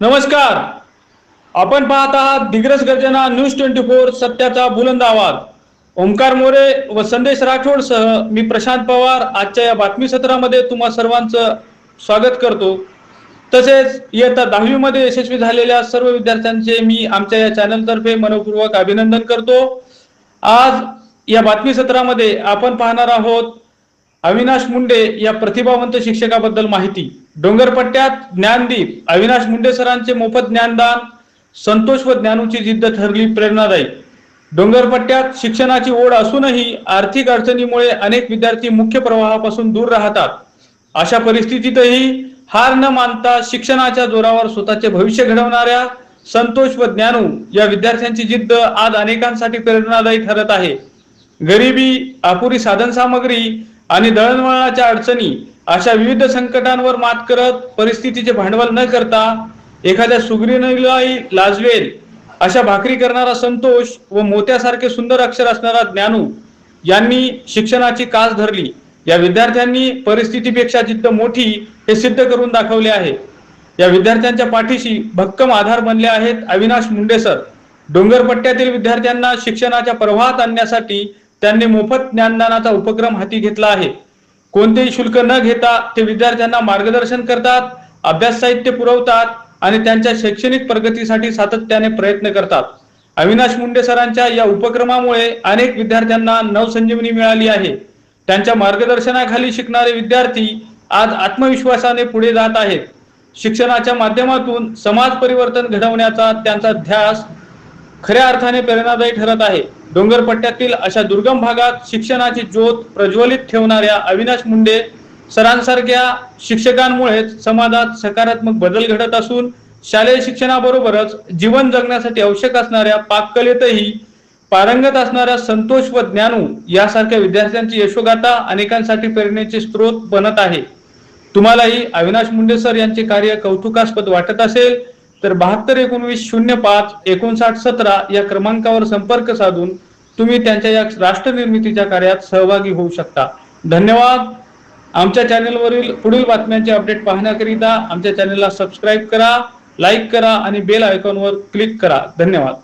नमस्कार. आपण पाहत आहात दिग्रस गर्जना न्यूज 24 सत्याचा बुलंद आवाज. ओमकार मोरे व संदेश राठोड सह मी प्रशांत पवार आजच्या या बातमी सत्रामध्ये तुम्हा सर्वांचं स्वागत करतो. तसेच इयत्ता 10वी मध्ये यशस्वी झालेल्या सर्व विद्यार्थ्यांचे मी आमच्या या चॅनल तर्फे मनपूर्वक अभिनंदन करतो. आज या बातमी सत्रामध्ये आपण पाहणार आहोत अविनाश मुंडे या प्रतिभावंत शिक्षकाबद्दल माहिती. डोंगरपट्ट्यात ज्ञानदीप अविनाश मुंडे सरांचे मोफत ज्ञानदान, संतोष व ज्ञानूची जिद्द ठरली प्रेरणादायी. डोंगरपट्ट्यात शिक्षणाची ओढ असूनही आर्थिक अडचणीमुळे अनेक विद्यार्थी मुख्य प्रवाहापासून दूर राहतात. अशा परिस्थितीतही हार न मानता शिक्षणाच्या जोरावर स्वतःचे भविष्य घडवणाऱ्या संतोष व ज्ञानू या विद्यार्थ्यांची जिद्द आज अनेकांसाठी प्रेरणादायी ठरत आहे. गरिबी, अपुरी साधन सामग्री आणि दळणवळणाच्या अडचणी अशा विविध संकटांवर मात करत परिस्थितीचे भांडवल न करता एखाद्या सुगरीलाही लाजवेल अशा भाकरी करणारा संतोष व मोत्यासारखे सुंदर अक्षर असणारा ज्ञानू यांनी शिक्षणाची कास धरली. या विद्यार्थ्यांनी परिस्थितीपेक्षा जिद्द मोठी हे सिद्ध करून दाखवले आहे. या विद्यार्थ्यांच्या पाठीशी भक्कम आधार बनले आहेत अविनाश मुंडे सर. डोंगरपट्ट्यातील विद्यार्थ्यांना शिक्षणाच्या प्रवाहात आणण्यासाठी त्यांनी मोफत ज्ञानदानाचा उपक्रम हाती घेतला आहे. कोणतेही शुल्क न घेता ते विद्यार्थ्यांना मार्गदर्शन करतात, अभ्यास साहित्य पुरवतात आणि त्यांच्या शैक्षणिक प्रगतीसाठी सातत्याने प्रयत्न करतात. अविनाश मुंडे सरांच्या या उपक्रमामुळे अनेक विद्यार्थ्यांना नवसंजीवनी मिळाली आहे. त्यांच्या मार्गदर्शनाखाली शिकणारे विद्यार्थी आज आत्मविश्वासाने पुढे जात आहेत. शिक्षणाच्या माध्यमातून समाज परिवर्तन घडवण्याचा त्यांचा ध्यास खऱ्या अर्थाने प्रेरणादायी ठरत आहे. डोंगरपट्ट्यातील अशा दुर्गम भागात शिक्षणाची ज्योत प्रज्वलित ठेवणाऱ्या अविनाश मुंडे सरांसारख्या शिक्षकांमुळेच समाजात सकारात्मक बदल घडत असून शालेय शिक्षणाबरोबरच जीवन जगण्यासाठी आवश्यक असणाऱ्या पाककलेतही पारंगत असणाऱ्या संतोष व ज्ञानू यासारख्या विद्यार्थ्यांची यशोगाथा अनेकांसाठी प्रेरणेचे स्रोत बनत आहे. तुम्हालाही अविनाश मुंडे सर यांचे कार्य कौतुकास्पद वाटत असेल तर 7219055917 या क्रमांकावर संपर्क साधून तुम्ही त्यांच्या या राष्ट्र निर्मितीच्या कार्यात सहभागी होऊ शकता. धन्यवाद. आमच्या चॅनलवरील पुढील बातम्यांचे अपडेट पाहण्याकरिता आमच्या चॅनलला सबस्क्राईब करा, लाईक करा आणि बेल आयकॉनवर क्लिक करा. धन्यवाद.